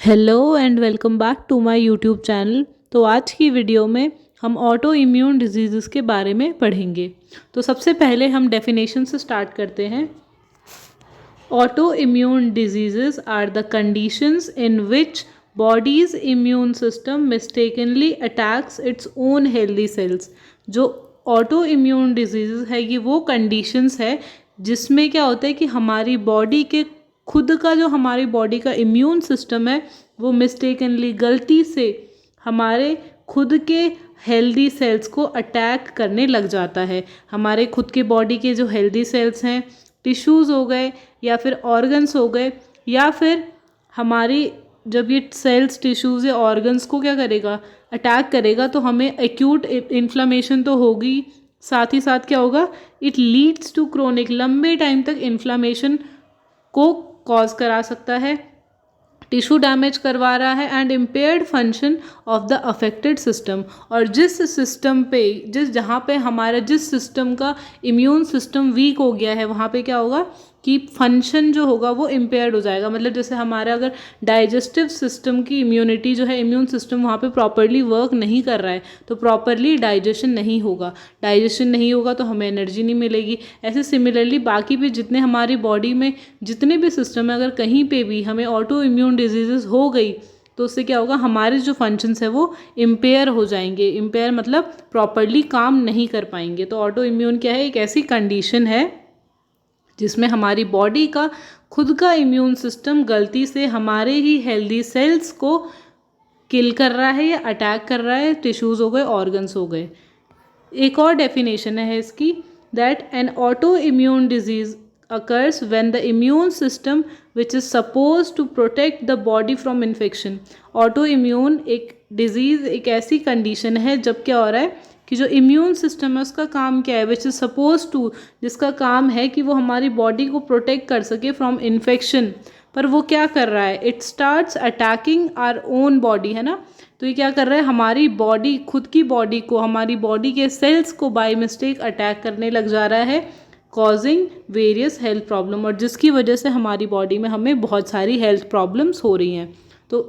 Hello and welcome back to my YouTube channel. तो आज की वीडियो में हम ऑटो इम्यून डिजीज़ के बारे में पढ़ेंगे। तो सबसे पहले हम डेफिनेशन से स्टार्ट करते हैं। Autoimmune disease are the conditions in which body's immune system mistakenly attacks its own healthy cells. जो ऑटो इम्यून डिजीज़ है ये वो कंडीशंस है जिसमें क्या होता है कि हमारी बॉडी के खुद का जो हमारी बॉडी का इम्यून सिस्टम है वो मिस्टेकनली गलती से हमारे खुद के हेल्दी सेल्स को अटैक करने लग जाता है। हमारे खुद के बॉडी के जो हेल्दी सेल्स हैं, टिश्यूज़ हो गए या फिर ऑर्गन्स हो गए, या फिर हमारी जब ये सेल्स टिश्यूज़ या ऑर्गन्स को क्या करेगा, अटैक करेगा, तो हमें एक्यूट इन्फ्लामेशन तो होगी, साथ ही साथ क्या होगा, इट लीड्स टू क्रोनिक, लंबे टाइम तक इन्फ्लामेशन को कॉज करा सकता है, टिश्यू डैमेज करवा रहा है and impaired function of the affected system. और जिस सिस्टम पे जहाँ पे हमारा जिस सिस्टम का इम्यून सिस्टम वीक हो गया है वहाँ पे क्या होगा कि फंक्शन जो होगा वो इम्पेयर्ड हो जाएगा। मतलब जैसे हमारा अगर डाइजेस्टिव सिस्टम की इम्यूनिटी जो है, इम्यून सिस्टम वहाँ पे प्रॉपरली वर्क नहीं कर रहा है तो प्रॉपरली डाइजेशन नहीं होगा, डाइजेशन नहीं होगा तो हमें एनर्जी नहीं मिलेगी। ऐसे सिमिलरली बाकी भी जितने हमारी बॉडी में जितने भी सिस्टम है, अगर कहीं पे भी हमें ऑटो इम्यून डिजीज़ हो गई तो उससे क्या होगा, हमारे जो फंक्शंस है वो इम्पेयर हो जाएंगे। इम्पेयर मतलब प्रॉपरली काम नहीं कर पाएंगे। तो ऑटो इम्यून क्या है, एक ऐसी कंडीशन है जिसमें हमारी बॉडी का खुद का इम्यून सिस्टम गलती से हमारे ही हेल्दी सेल्स को किल कर रहा है या अटैक कर रहा है, टिश्यूज़ हो गए, ऑर्गन्स हो गए। एक और डेफिनेशन है इसकी, that N auto immune disease occurs when the immune system which is supposed to protect the body from infection। Auto immune एक डिजीज़, एक ऐसी कंडीशन है जब क्या हो रहा है कि जो इम्यून सिस्टम है उसका काम क्या है, विच इज़ सपोज टू, जिसका काम है कि वो हमारी बॉडी को प्रोटेक्ट कर सके फ्रॉम इन्फेक्शन, पर वो क्या कर रहा है, it starts attacking our own body, है ना। तो ये क्या कर रहा है, हमारी बॉडी, खुद की बॉडी को, हमारी बॉडी के सेल्स को बाय मिस्टेक अटैक करने लग जा रहा है, कॉजिंग वेरियस हेल्थ प्रॉब्लम, और जिसकी वजह से हमारी बॉडी में हमें बहुत सारी हेल्थ प्रॉब्लम्स हो रही हैं। तो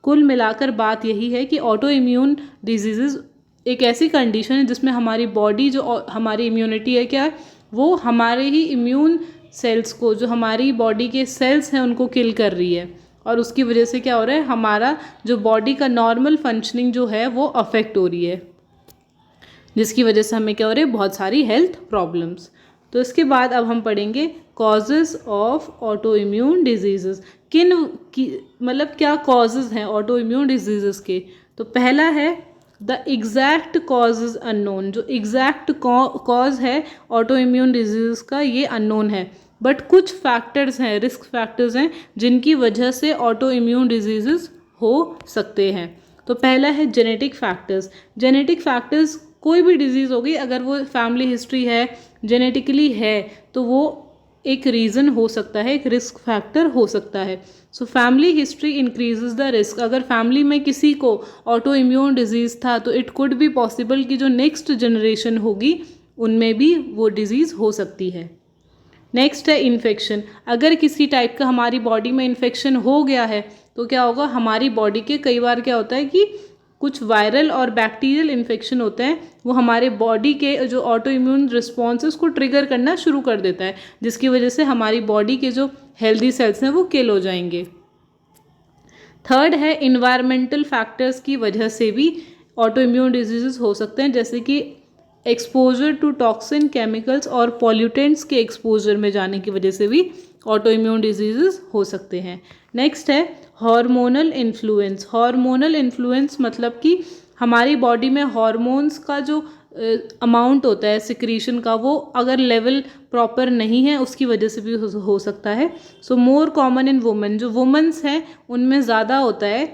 कुल मिलाकर बात यही है कि ऑटो इम्यून डिजीज़ एक ऐसी कंडीशन है जिसमें हमारी बॉडी, जो हमारी इम्यूनिटी है, क्या है, वो हमारे ही इम्यून सेल्स को, जो हमारी बॉडी के सेल्स हैं, उनको किल कर रही है, और उसकी वजह से क्या हो रहा है, हमारा जो बॉडी का नॉर्मल फंक्शनिंग जो है वो अफेक्ट हो रही है, जिसकी वजह से हमें क्या हो रही है, बहुत सारी हेल्थ प्रॉब्लम्स। तो इसके बाद अब हम पढ़ेंगे causes of auto immune disease. मतलब क्या कॉजेज़ हैं ऑटो इम्यून डिजीज़ के। तो पहला है the exact cause is unknown. जो एग्जैक्ट कॉज है ऑटो इम्यून डिजीज़ का ये अननोन है, बट कुछ फैक्टर्स हैं, रिस्क फैक्टर्स हैं जिनकी वजह से ऑटो इम्यून डिजीज़ हो सकते हैं। तो पहला है जेनेटिक फैक्टर्स। जेनेटिक फैक्टर्स, कोई भी डिजीज़ होगी अगर वो फैमिली हिस्ट्री है, जेनेटिकली है, तो वो एक रीज़न हो सकता है, एक रिस्क फैक्टर हो सकता है। So family history increases the risk. अगर फैमिली में किसी को ऑटो इम्यून डिजीज़ था तो इट कुड बी पॉसिबल कि जो नेक्स्ट जनरेशन होगी उनमें भी वो डिजीज़ हो सकती है। नेक्स्ट है इन्फेक्शन। अगर किसी टाइप का हमारी बॉडी में इन्फेक्शन हो गया है तो क्या होगा, हमारी बॉडी के कई बार क्या होता है कि कुछ वायरल और बैक्टीरियल इन्फेक्शन होते हैं, वो हमारे बॉडी के जो ऑटो इम्यून रिस्पॉन्सेस को ट्रिगर करना शुरू कर देता है, जिसकी वजह से हमारी बॉडी के जो हेल्दी सेल्स हैं वो किल हो जाएंगे। थर्ड है इन्वायरमेंटल फैक्टर्स की वजह से भी ऑटो इम्यून डिजीज़ हो सकते हैं, जैसे कि एक्सपोजर टू टॉक्सिन, केमिकल्स और पॉल्यूटेंट्स के एक्सपोजर में जाने की वजह से भी ऑटो इम्यून डिजीज़ हो सकते हैं। नेक्स्ट है हार्मोनल इन्फ्लुएंस। हार्मोनल इन्फ्लुएंस मतलब कि हमारी बॉडी में हार्मोन्स का जो अमाउंट होता है सिक्रीशन का, वो अगर लेवल प्रॉपर नहीं है उसकी वजह से भी हो सकता है। सो मोर कॉमन इन वुमेन। जो वुमेन्स हैं उनमें ज़्यादा होता है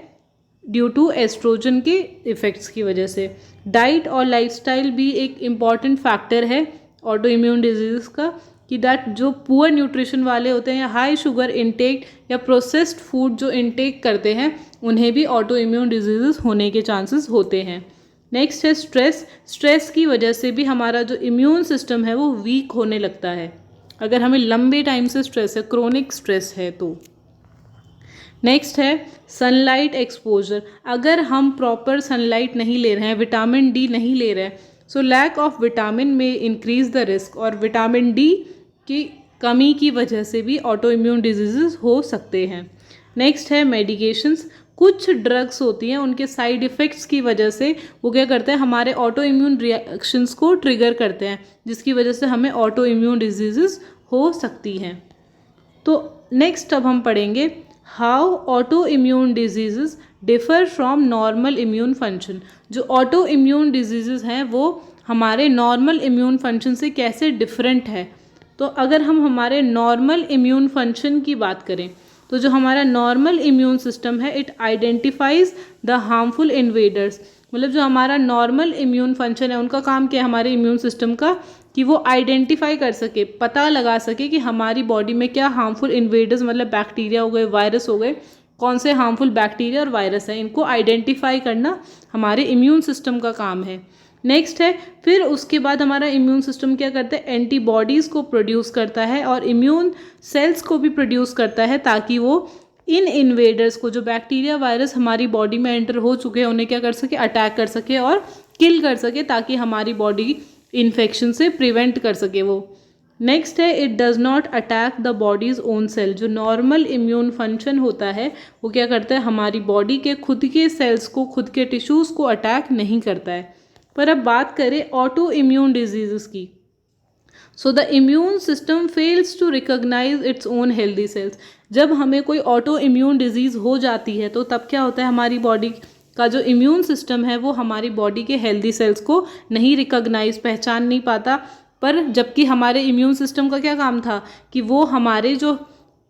ड्यू टू एस्ट्रोजन के इफ़ेक्ट्स की वजह से। डाइट और लाइफस्टाइल भी एक इम्पॉर्टेंट फैक्टर है ऑटो इम्यून डिजीज़ का, कि दैट जो पुअर न्यूट्रिशन वाले होते हैं या हाई शुगर इनटेक या प्रोसेस्ड फूड जो इनटेक करते हैं उन्हें भी ऑटो इम्यून डिजीज़ होने के चांसेस होते हैं। नेक्स्ट है स्ट्रेस। स्ट्रेस की वजह से भी हमारा जो इम्यून सिस्टम है वो वीक होने लगता है, अगर हमें लंबे टाइम से स्ट्रेस है, क्रोनिक स्ट्रेस है तो। नेक्स्ट है सनलाइट एक्सपोजर। अगर हम प्रॉपर सनलाइट नहीं ले रहे हैं, विटामिन डी नहीं ले रहे हैं, सो लैक ऑफ विटामिन में इंक्रीज द रिस्क, और विटामिन डी की कमी की वजह से भी ऑटो इम्यून डिजीज़ हो सकते हैं। नेक्स्ट है मेडिकेशंस। कुछ ड्रग्स होती हैं, उनके साइड इफ़ेक्ट्स की वजह से वो क्या करते हैं, हमारे ऑटो इम्यून रिएक्शंस को ट्रिगर करते हैं, जिसकी वजह से हमें ऑटो इम्यून डिजीज़ हो सकती हैं। तो नेक्स्ट अब हम पढ़ेंगे how auto immune disease differ from normal immune function. जो ऑटो इम्यून डिजीज़ हैं वो हमारे नॉर्मल इम्यून फंक्शन से कैसे डिफरेंट है। तो अगर हम हमारे नॉर्मल इम्यून फंक्शन की बात करें, तो जो हमारा नॉर्मल इम्यून सिस्टम है, it identifies the harmful invaders. मतलब जो हमारा नॉर्मल इम्यून फंक्शन है, उनका काम क्या है हमारे इम्यून सिस्टम का, कि वो आइडेंटिफाई कर सके, पता लगा सके कि हमारी बॉडी में क्या हार्मफुल इन्वेडर्स, मतलब बैक्टीरिया हो गए, वायरस हो गए, कौन से हार्मफुल बैक्टीरिया और वायरस हैं, इनको आइडेंटिफाई करना हमारे इम्यून सिस्टम का काम है। नेक्स्ट है, फिर उसके बाद हमारा इम्यून सिस्टम क्या करता है, एंटीबॉडीज़ को प्रोड्यूस करता है और इम्यून सेल्स को भी प्रोड्यूस करता है, ताकि वो इन इन्वेडर्स को, जो बैक्टीरिया वायरस हमारी बॉडी में एंटर हो चुके हैं, उन्हें क्या कर सके, अटैक कर सके और किल कर सके, ताकि हमारी बॉडी इन्फेक्शन से प्रिवेंट कर सके वो। नेक्स्ट है, it does not attack the body's own cell. जो नॉर्मल इम्यून फंक्शन होता है वो क्या करता है, हमारी बॉडी के खुद के सेल्स को, खुद के टिश्यूज़ को अटैक नहीं करता है। पर अब बात करें ऑटो इम्यून डिजीज़ की, so the immune system fails to recognize its own healthy cells. जब हमें कोई ऑटो इम्यून डिजीज़ हो जाती है तो तब क्या होता है, हमारी बॉडी का जो इम्यून सिस्टम है वो हमारी बॉडी के हेल्दी सेल्स को नहीं रिकॉग्नाइज, पहचान नहीं पाता। पर जबकि हमारे इम्यून सिस्टम का क्या काम था कि वो हमारे जो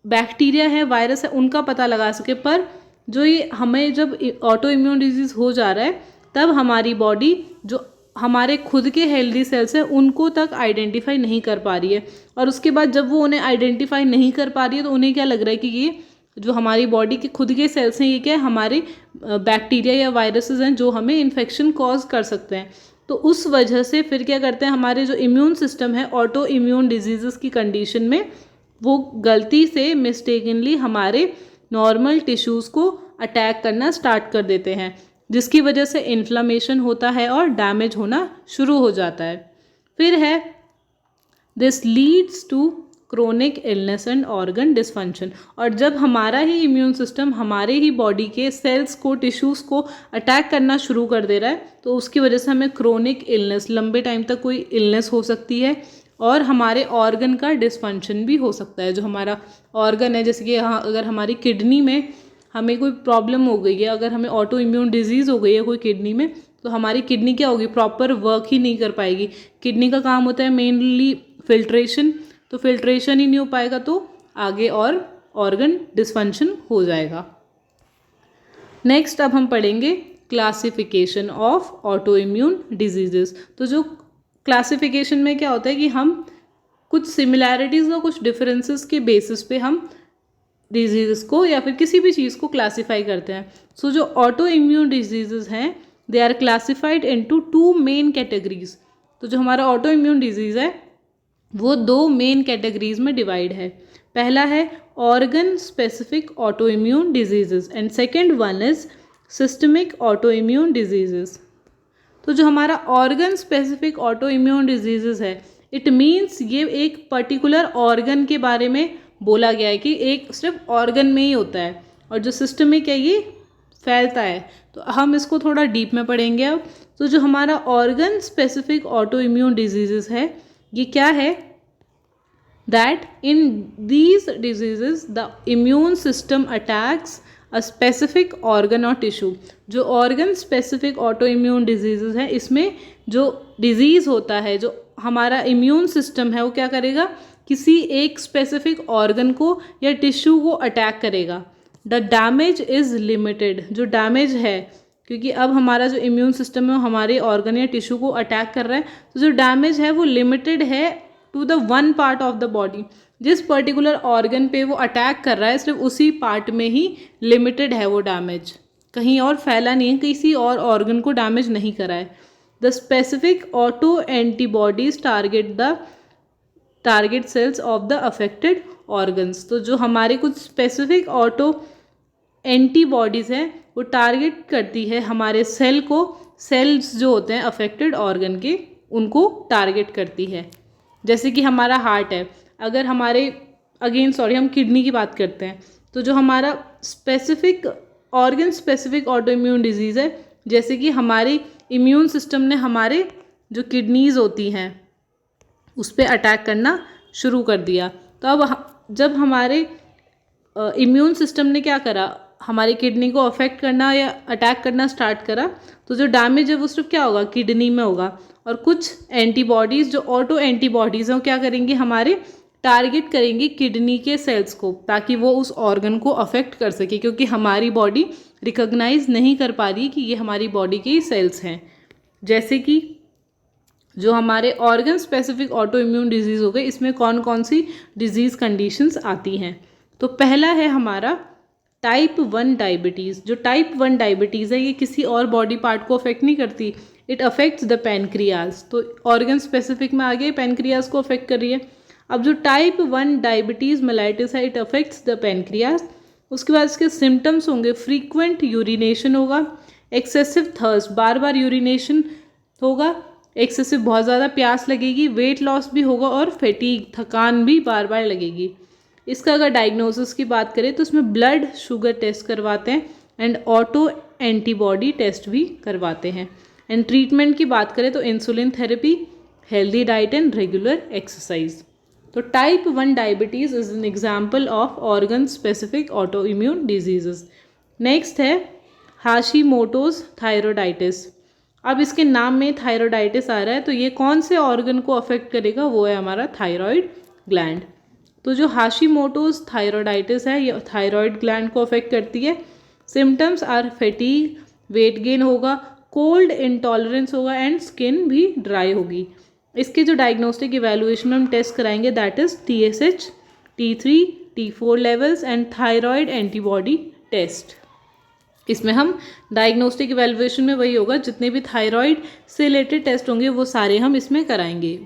बैक्टीरिया है, वायरस है, उनका पता लगा सके। पर जो ये हमें जब ऑटो इम्यून डिजीज़ हो जा रहा है, तब हमारी बॉडी जो हमारे खुद के हेल्दी सेल्स हैं उनको तक आइडेंटिफाई नहीं कर पा रही है। और उसके बाद जब वो उन्हें आइडेंटिफाई नहीं कर पा रही है, तो उन्हें क्या लग रहा है कि ये जो हमारी बॉडी के खुद के सेल्स हैं, ये क्या है, हमारे बैक्टीरिया या वायरसेस हैं जो हमें इन्फेक्शन कॉज कर सकते हैं। तो उस वजह से फिर क्या करते हैं, हमारे जो इम्यून सिस्टम है ऑटो इम्यून डिजीज़ की कंडीशन में वो गलती से, मिस्टेकनली हमारे नॉर्मल टिश्यूज़ को अटैक करना स्टार्ट कर देते हैं, जिसकी वजह से इन्फ्लामेशन होता है और डैमेज होना शुरू हो जाता है। फिर है, this leads to chronic illness and organ dysfunction. और जब हमारा ही इम्यून सिस्टम हमारे ही बॉडी के सेल्स को, टिश्यूज़ को अटैक करना शुरू कर दे रहा है, तो उसकी वजह से हमें क्रोनिक इलनेस, लंबे टाइम तक कोई इलनेस हो सकती है, और हमारे ऑर्गन का डिसफंक्शन भी हो सकता है। जो हमारा ऑर्गन है, जैसे कि यहाँ अगर हमारी किडनी में हमें कोई प्रॉब्लम हो गई है, अगर हमें ऑटो इम्यून डिजीज़ हो गई है कोई किडनी में, तो हमारी किडनी क्या होगी, प्रॉपर वर्क ही नहीं कर पाएगी। किडनी का काम होता है मेनली फिल्ट्रेशन, तो फिल्ट्रेशन ही नहीं हो पाएगा तो आगे और ऑर्गन डिसफंक्शन हो जाएगा। नेक्स्ट अब हम पढ़ेंगे classification of auto immune diseases. तो जो क्लासिफिकेशन में क्या होता है कि हम कुछ सिमिलैरिटीज़ और कुछ डिफरेंसेस के बेसिस पे हम डिजीज़ को या फिर किसी भी चीज़ को क्लासीफाई करते हैं। सो जो ऑटो इम्यून डिजीज़ हैं, they are classified into 2 main categories. तो जो हमारा ऑटो इम्यून डिजीज़ है वो 2 मेन कैटेगरीज में डिवाइड है। पहला है organ specific autoimmune disease and second one is systemic auto immune disease. तो जो हमारा organ specific autoimmune disease है, इट मीन्स ये एक पर्टिकुलर ऑर्गन के बारे में बोला गया है कि एक सिर्फ ऑर्गन में ही होता है, और जो सिस्टमिक है ये फैलता है। तो हम इसको थोड़ा डीप में पढ़ेंगे अब। तो जो हमारा organ specific autoimmune disease है, ये क्या है, that in these disease the immune system attacks a specific organ और टिश्यू। जो organ specific autoimmune disease है, इसमें जो डिजीज़ होता है, जो हमारा इम्यून सिस्टम है, वो क्या करेगा, किसी एक स्पेसिफिक ऑर्गन को या टिश्यू को अटैक करेगा। The damage is limited. जो डैमेज है, क्योंकि अब हमारा जो इम्यून सिस्टम है वो हमारे ऑर्गन या टिश्यू को अटैक कर रहा है, तो जो डैमेज है वो लिमिटेड है to the one part of the body. जिस पर्टिकुलर ऑर्गन पे वो अटैक कर रहा है, सिर्फ उसी पार्ट में ही लिमिटेड है वो डैमेज, कहीं और फैला नहीं है, किसी और ऑर्गन को डैमेज नहीं करा है। The specific autoantibodies target cells of the affected organs. तो जो हमारे कुछ स्पेसिफिक ऑटो एंटीबॉडीज़ हैं वो टारगेट करती है हमारे सेल को, सेल्स जो होते हैं अफेक्टेड ऑर्गन के, उनको टारगेट करती है। जैसे कि हमारा हार्ट है, अगर हमारे हम किडनी की बात करते हैं, तो जो हमारा specific organ specific autoimmune disease है, जैसे कि हमारी इम्यून सिस्टम ने हमारे जो किडनीज़ होती हैं उस पर अटैक करना शुरू कर दिया। तो अब जब हमारे इम्यून सिस्टम ने क्या करा, हमारी किडनी को अफेक्ट करना या अटैक करना स्टार्ट करा, तो जो डैमेज है वो सिर्फ क्या होगा, किडनी में होगा। और कुछ एंटीबॉडीज़ जो ऑटो एंटीबॉडीज़ हैं वो क्या करेंगी, हमारे टारगेट करेंगी किडनी के सेल्स को, ताकि वो उस ऑर्गन को अफेक्ट कर सके, क्योंकि हमारी बॉडी रिकॉग्नाइज नहीं कर पा रही कि ये हमारी बॉडी के सेल्स हैं। जैसे कि जो हमारे organ specific autoimmune disease हो गए, इसमें कौन कौन सी डिजीज़ कंडीशंस आती हैं। तो पहला है हमारा टाइप 1 डायबिटीज़। जो टाइप 1 डायबिटीज़ है ये किसी और बॉडी पार्ट को अफेक्ट नहीं करती, इट अफेक्ट्स द पैनक्रियाज। तो ऑर्गन स्पेसिफिक में आगे पैनक्रियाज को अफेक्ट कर रही है। अब जो टाइप 1 डायबिटीज़ मेलाइटिस है, इट अफेक्ट्स द पैनक्रियाज। उसके बाद इसके सिम्टम्स होंगे, फ्रीक्वेंट यूरिनेशन होगा, एक्सेसिव थर्स्ट, बार बार यूरिनेशन होगा, एक्सेसिव बहुत ज़्यादा प्यास लगेगी, वेट लॉस भी होगा, और फैटीग, थकान भी बार बार लगेगी। इसका अगर डायग्नोसिस की बात करें तो इसमें ब्लड शुगर टेस्ट करवाते हैं एंड ऑटो एंटीबॉडी टेस्ट भी करवाते हैं। एंड ट्रीटमेंट की बात करें तो insulin therapy, healthy diet and regular exercise. तो type 1 diabetes is an example of organ specific autoimmune diseases. Next है हाशीमोटोज थायरोडाइटिस। अब इसके नाम में थायरोडाइटिस आ रहा है, तो ये कौन से ऑर्गन को अफेक्ट करेगा, वो है हमारा थायराइड ग्लैंड। तो जो हाशीमोटोज थायरोडाइटिस है ये थायराइड ग्लैंड को अफेक्ट करती है। Symptoms are fatigue, weight gain होगा, कोल्ड इंटॉलरेंस होगा एंड स्किन भी ड्राई होगी। इसके जो डायग्नोस्टिक इवैल्यूएशन में हम टेस्ट कराएंगे that is TSH, T3, T4 levels and thyroid antibody test. इसमें हम डायग्नोस्टिक इवैल्यूएशन में वही होगा, जितने भी थायराइड से रिलेटेड टेस्ट होंगे वो सारे हम इसमें कराएंगे।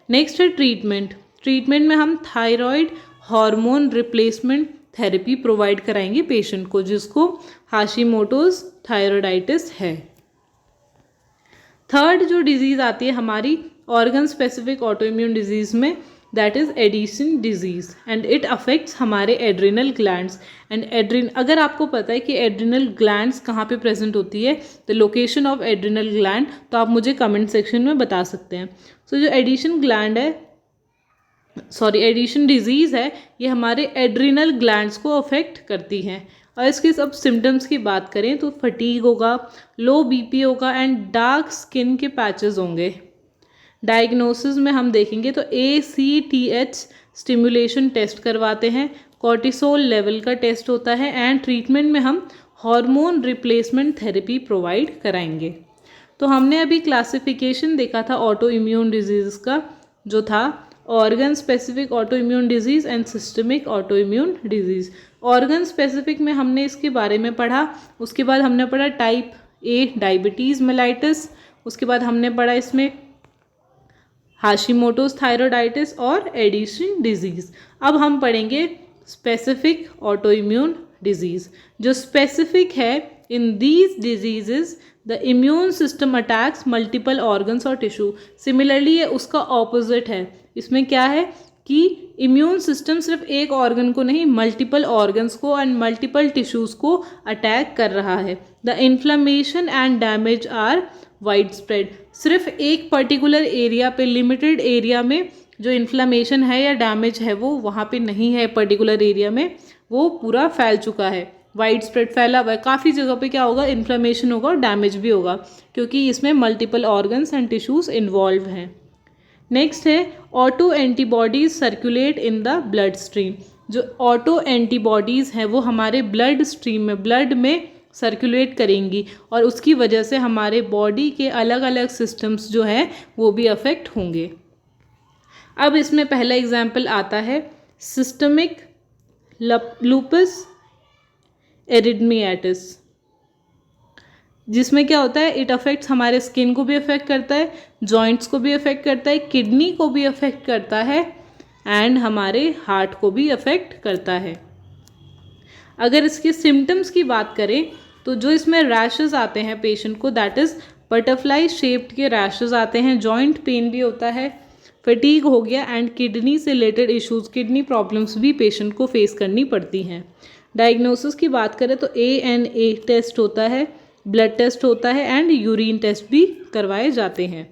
नेक्स्ट है ट्रीटमेंट। ट्रीटमेंट में हम thyroid hormone replacement therapy provide कराएंगे पेशेंट को जिसको हाशीमोटोज थायरोडाइटिस है। थर्ड जो डिजीज़ आती है हमारी organ specific autoimmune disease में, that is Addison disease and it affects हमारे एड्रिनल ग्लैंड्स एंड अगर आपको पता है कि एड्रिनल ग्लैंड्स कहाँ पे प्रेजेंट होती है, the location of adrenal gland, तो आप मुझे कमेंट सेक्शन में बता सकते हैं। सो जो एडिशन डिजीज़ है ये हमारे एड्रिनल ग्लैंड्स को अफेक्ट करती हैं। और इसके सब सिम्टम्स की बात करें तो फटीग होगा, लो BP होगा एंड डार्क स्किन के पैचेस होंगे। डायग्नोसिस में हम देखेंगे तो ACTH स्टिमुलेशन टेस्ट करवाते हैं, कॉर्टिसोल लेवल का टेस्ट होता है एंड ट्रीटमेंट में हम हार्मोन रिप्लेसमेंट थेरेपी प्रोवाइड कराएंगे। तो हमने अभी क्लासिफिकेशन देखा था ऑटो इम्यून डिजीज़ का, जो था organ specific autoimmune disease and systemic auto immune disease. Organ specific में हमने इसके बारे में पढ़ा, उसके बाद हमने पढ़ा टाइप A डायबिटीज़ मेलाइटिस, उसके बाद हमने पढ़ा इसमें हाशीमोटोज थायरोडाइटिस और एडिशन डिजीज़। अब हम पढ़ेंगे स्पेसिफिक ऑटो इम्यून डिजीज़। जो स्पेसिफिक है, in these diseases the immune system attacks multiple organs और टिश्यू। सिमिलरली ये उसका ऑपोजिट है। इसमें क्या है कि इम्यून सिस्टम सिर्फ एक ऑर्गन को नहीं, मल्टीपल ऑर्गन्स को एंड मल्टीपल टिश्यूज़ को अटैक कर रहा है। The inflammation and damage are widespread. सिर्फ एक पर्टिकुलर एरिया पे, लिमिटेड एरिया में जो इन्फ्लेमेशन है या डैमेज है वो वहाँ पे नहीं है, पर्टिकुलर एरिया में वो पूरा फैल चुका है, वाइड स्प्रेड फैला हुआ है। काफ़ी जगह पे क्या होगा, इन्फ्लेमेशन होगा और डैमेज भी होगा, क्योंकि इसमें multiple organs and tissues involve हैं। नेक्स्ट है auto antibodies circulate in the blood stream. जो ऑटो एंटीबॉडीज़ हैं वो हमारे ब्लड स्ट्रीम में, ब्लड में सर्कुलेट करेंगी और उसकी वजह से हमारे बॉडी के अलग अलग सिस्टम्स जो हैं वो भी अफेक्ट होंगे। अब इसमें पहला एग्जाम्पल आता है सिस्टमिक लूपस एरिथमियाटिस, जिसमें क्या होता है, इट अफेक्ट्स हमारे स्किन को भी अफेक्ट करता है, जॉइंट्स को भी अफेक्ट करता है, किडनी को भी अफेक्ट करता है एंड हमारे हार्ट को भी अफेक्ट करता है। अगर इसके सिम्टम्स की बात करें तो जो इसमें रैशेस आते हैं पेशेंट को, दैट इज़ बटरफ्लाई शेप्ड के रैशेस आते हैं, जॉइंट पेन भी होता है, फटीग हो गया एंड किडनी से रिलेटेड इश्यूज, किडनी प्रॉब्लम्स भी पेशेंट को फेस करनी पड़ती हैं। डायग्नोसिस की बात करें तो ANA टेस्ट होता है, ब्लड टेस्ट होता है एंड यूरिन टेस्ट भी करवाए जाते हैं।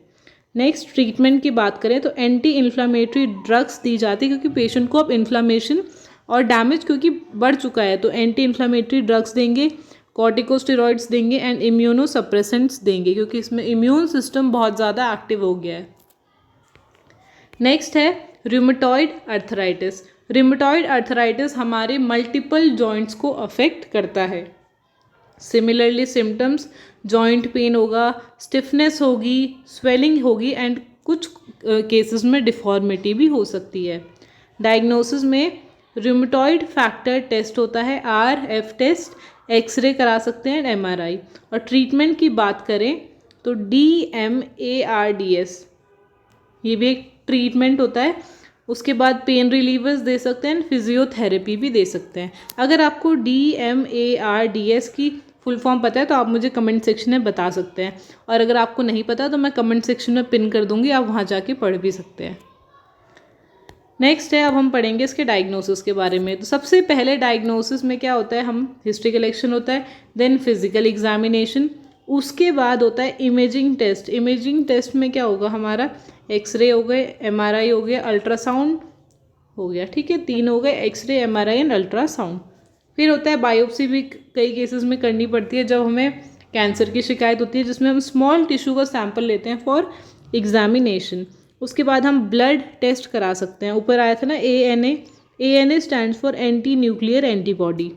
नेक्स्ट ट्रीटमेंट की बात करें तो एंटी इन्फ्लामेटरी ड्रग्स दी जाती है, क्योंकि पेशेंट को अब इन्फ्लामेशन और डैमेज क्योंकि बढ़ चुका है, तो एंटी इन्फ्लामेटरी ड्रग्स देंगे, कॉर्टिकोस्टेरॉइड्स देंगे एंड इम्यूनोसप्रेसेंट्स देंगे, क्योंकि इसमें इम्यून सिस्टम बहुत ज़्यादा एक्टिव हो गया है। नेक्स्ट है रूमेटॉइड अर्थराइटिस। रूमेटॉइड अर्थराइटिस हमारे मल्टीपल जॉइंट्स को अफेक्ट करता है। सिमिलरली सिम्टम्स जॉइंट पेन होगा, स्टिफनेस होगी, स्वेलिंग होगी एंड कुछ केसेस में डिफॉर्मिटी भी हो सकती है। डायग्नोसिस में रूमेटॉइड फैक्टर टेस्ट होता है, RF टेस्ट, एक्सरे करा सकते हैं, MRI। और ट्रीटमेंट की बात करें तो DMARDS ये भी एक ट्रीटमेंट होता है। उसके बाद पेन रिलीवर्स दे सकते हैं, फिजियोथेरेपी भी दे सकते हैं। अगर आपको DMARDS की फुल फॉर्म पता है तो आप मुझे कमेंट सेक्शन में बता सकते हैं, और अगर आपको नहीं पता तो मैं कमेंट सेक्शन में पिन कर दूंगी, आप वहाँ जाके पढ़ भी सकते हैं। नेक्स्ट है, अब हम पढ़ेंगे इसके डायग्नोसिस के बारे में। तो सबसे पहले डायग्नोसिस में क्या होता है, हम हिस्ट्री कलेक्शन होता है, देन फिजिकल एग्जामिनेशन, उसके बाद होता है इमेजिंग टेस्ट। इमेजिंग टेस्ट में क्या होगा, हमारा एक्सरे हो गए, MRI हो गया, अल्ट्रासाउंड हो गया, ठीक है, 3 हो गए, एक्सरे, MRI एंड अल्ट्रासाउंड। फिर होता है बायोप्सी भी कई केसेस में करनी पड़ती है, जब हमें कैंसर की शिकायत होती है, जिसमें हम स्मॉल टिश्यू का सैंपल लेते हैं फॉर एग्जामिनेशन। उसके बाद हम ब्लड टेस्ट करा सकते हैं। ऊपर आया था ना ANA stand for antinuclear antibody.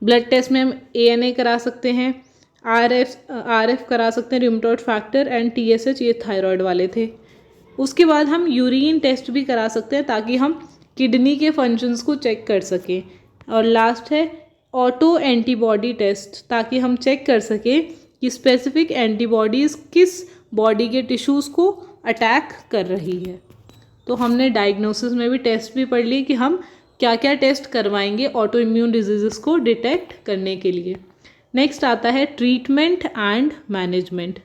Blood test में हम ANA करा सकते हैं, RF करा सकते हैं, रूमेटॉइड फैक्टर एंड TSH, ये थायराइड वाले थे। उसके बाद हम यूरिन टेस्ट भी करा सकते हैं ताकि हम किडनी के फंक्शंस को चेक कर सकें। और लास्ट है ऑटो एंटीबॉडी टेस्ट, ताकि हम चेक कर सकें कि स्पेसिफिक एंटीबॉडीज़ किस बॉडी के टिश्यूज़ को अटैक कर रही है। तो हमने डायग्नोसिस में भी टेस्ट भी पढ़ ली कि हम क्या क्या टेस्ट करवाएंगे ऑटो इम्यून डिजीज़ को डिटेक्ट करने के लिए। नेक्स्ट आता है ट्रीटमेंट एंड मैनेजमेंट।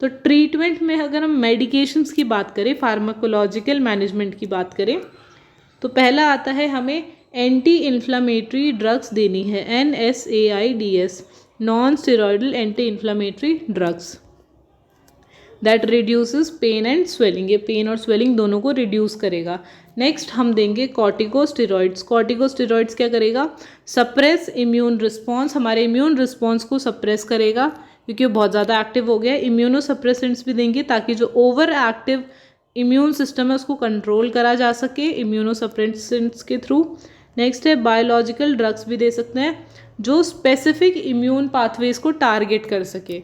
तो ट्रीटमेंट में अगर हम मेडिकेशंस की बात करें, फार्माकोलॉजिकल मैनेजमेंट की बात करें, तो पहला आता है हमें एंटी इन्फ्लामेटरी ड्रग्स देनी है, NSAIDs, non steroidal anti inflammatory drugs that reduces pain and swelling. ये पेन और स्वेलिंग दोनों को रिड्यूस करेगा। नेक्स्ट हम देंगे कॉर्टिकोस्टेरॉइड्स। कॉर्टिकोस्टेरॉइड्स क्या करेगा, सप्रेस इम्यून रिस्पॉन्स, हमारे इम्यून रिस्पॉन्स को सप्रेस करेगा क्योंकि वो बहुत ज़्यादा एक्टिव हो गया है। इम्यूनोसप्रेसेंट्स भी देंगे ताकि जो ओवर एक्टिव इम्यून सिस्टम है उसको कंट्रोल करा जा सके इम्यूनोसप्रेसेंट्स के थ्रू। नेक्स्ट है बायोलॉजिकल ड्रग्स भी दे सकते हैं जो स्पेसिफिक इम्यून पाथवेज को टारगेट कर सके।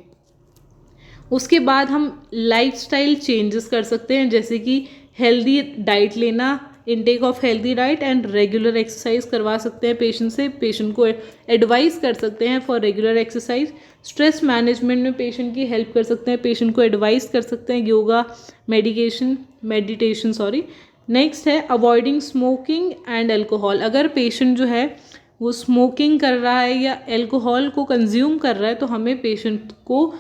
उसके बाद हम लाइफस्टाइल चेंजेस कर सकते हैं, जैसे कि हेल्दी डाइट लेना, intake of healthy diet and regular exercise करवा सकते हैं पेशेंट से, पेशेंट को एडवाइस कर सकते हैं for regular exercise. Stress management में पेशेंट की हेल्प कर सकते हैं, पेशेंट को एडवाइस कर सकते हैं योगा, मेडिटेशन। नेक्स्ट है अवॉइडिंग स्मोकिंग एंड एल्कोहल। अगर पेशेंट जो है वो स्मोकिंग कर रहा है या एल्कोहल को कंज्यूम कर रहा है तो हमें पेशेंट को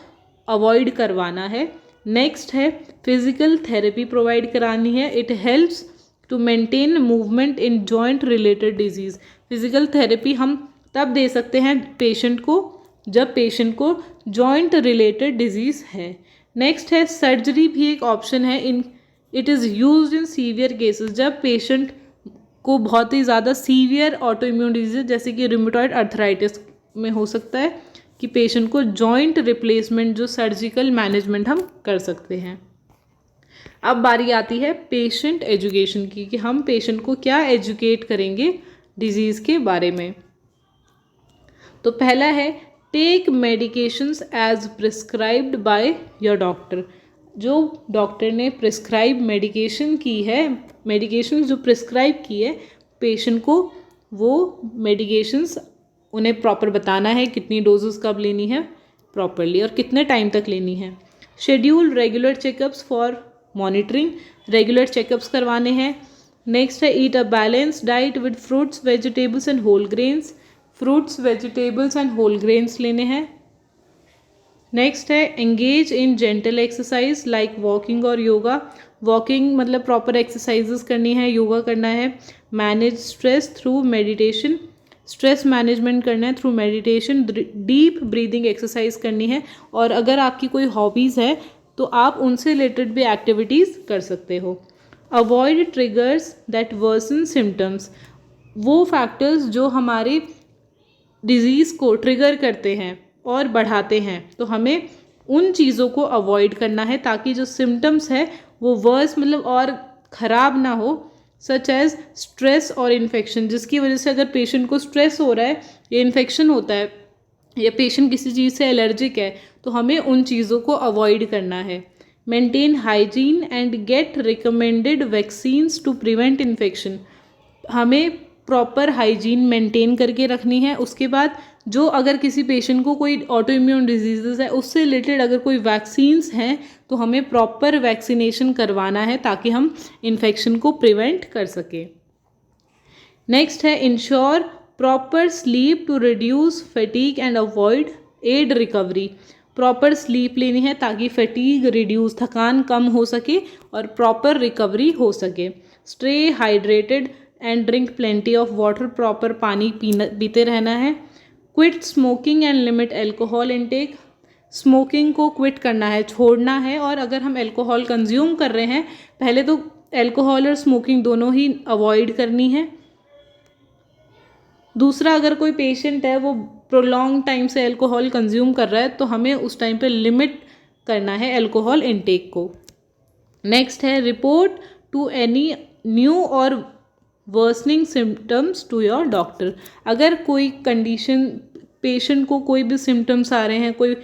अवॉइड करवाना है। नेक्स्ट है फिजिकल थेरेपी प्रोवाइड करानी है। It helps to maintain movement in joint related disease. Physical therapy हम तब दे सकते हैं पेशेंट को जब पेशेंट को जॉइंट रिलेटेड डिजीज़ है। नेक्स्ट है सर्जरी भी एक ऑप्शन है, it is used in severe cases. जब पेशेंट को बहुत ही ज़्यादा सीवियर ऑटो इम्यून डिजीज जैसे कि रूमेटॉइड अर्थराइटिस में हो सकता है कि पेशेंट को जॉइंट रिप्लेसमेंट जो सर्जिकल मैनेजमेंट हम कर सकते हैं। अब बारी आती है पेशेंट एजुकेशन की कि हम पेशेंट को क्या एजुकेट करेंगे डिजीज़ के बारे में। तो पहला है take medications as prescribed by your doctor. जो डॉक्टर ने प्रिस्क्राइब मेडिकेशन की है, मेडिकेशन जो प्रिस्क्राइब की है पेशेंट को, वो मेडिकेशंस उन्हें प्रॉपर बताना है, कितनी डोजेस कब लेनी है प्रॉपरली और कितने टाइम तक लेनी है। Schedule regular checkups for monitoring, regular checkups करवाने हैं। नेक्स्ट है eat a balance diet with fruits vegetables and whole grains. Fruits, vegetables and whole grains लेने हैं। नेक्स्ट है engage in gentle exercise like walking और योगा। वॉकिंग मतलब proper exercises करनी है, योगा करना है। Manage stress through meditation, stress management करना है through meditation. Deep breathing exercise करनी है। और अगर आपकी कोई हॉबीज़ है तो आप उनसे रिलेटेड भी एक्टिविटीज़ कर सकते हो। Avoid triggers that worsen symptoms, वो फैक्टर्स जो हमारी डिजीज़ को ट्रिगर करते हैं और बढ़ाते हैं, तो हमें उन चीज़ों को अवॉइड करना है ताकि जो सिम्टम्स है वो वर्स मतलब और ख़राब ना हो। सच एज स्ट्रेस और इन्फेक्शन, जिसकी वजह से अगर पेशेंट को स्ट्रेस हो रहा है या इन्फेक्शन होता है या पेशेंट किसी चीज़ से एलर्जिक है, तो हमें उन चीज़ों को अवॉइड करना है। Maintain hygiene and get recommended vaccines to prevent infection, हमें प्रॉपर हाइजीन मेंटेन करके रखनी है। उसके बाद जो अगर किसी पेशेंट को कोई ऑटो इम्यून डिजीज़ है उससे रिलेटेड अगर कोई वैक्सीन्स हैं तो हमें प्रॉपर वैक्सीनेशन करवाना है ताकि हम इन्फेक्शन को प्रिवेंट कर सकें। नेक्स्ट है ensure proper sleep to reduce fatigue and avoid aid recovery, proper sleep लेनी है ताकि फैटीग रिड्यूस, थकान कम हो सके और प्रॉपर रिकवरी हो सके। Stay hydrated and drink plenty of water, proper पानी पीते रहना है। Quit smoking and limit alcohol intake, smoking को क्विट करना है, छोड़ना है। और अगर हम एल्कोहल कंज्यूम कर रहे हैं, पहले तो एल्कोहल और स्मोकिंग दोनों ही अवॉइड करनी है। दूसरा, अगर कोई पेशेंट है वो प्रोलॉन्ग टाइम से एल्कोहल कंज्यूम कर रहा है तो हमें उस टाइम पे लिमिट करना है एल्कोहल इनटेक को। नेक्स्ट है report to any new or worsening symptoms to your doctor, अगर कोई कंडीशन पेशेंट को कोई भी सिम्टम्स आ रहे हैं, कोई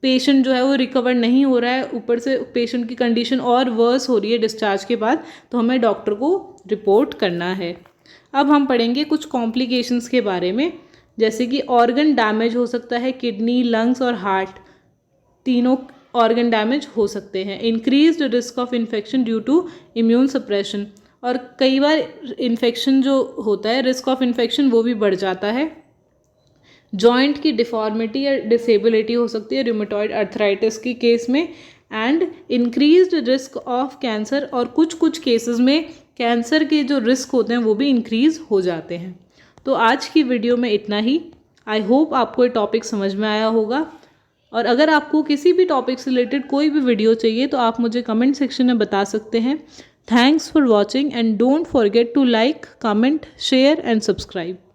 पेशेंट जो है वो रिकवर नहीं हो रहा है, ऊपर से पेशेंट की कंडीशन और वर्स हो रही है डिस्चार्ज के बाद, तो हमें डॉक्टर को रिपोर्ट करना है। अब हम पढ़ेंगे कुछ कॉम्प्लिकेशंस के बारे में, जैसे कि ऑर्गन डैमेज हो सकता है, किडनी, लंग्स और हार्ट, तीनों ऑर्गन डैमेज हो सकते हैं। Increased risk of infection due to immune suppression, और कई बार इन्फेक्शन जो होता है, रिस्क ऑफ इन्फेक्शन वो भी बढ़ जाता है। जॉइंट की डिफॉर्मिटी या डिसेबिलिटी हो सकती है रूमेटॉइड अर्थराइटिस की केस में। And increased risk of cancer, और कुछ केसेस में कैंसर के जो रिस्क होते हैं वो भी इंक्रीज़ हो जाते हैं। तो आज की वीडियो में इतना ही। आई होप आपको ये टॉपिक समझ में आया होगा, और अगर आपको किसी भी टॉपिक से रिलेटेड कोई भी वीडियो चाहिए तो आप मुझे कमेंट सेक्शन में बता सकते हैं। Thanks for watching and don't forget to like, comment, share and subscribe.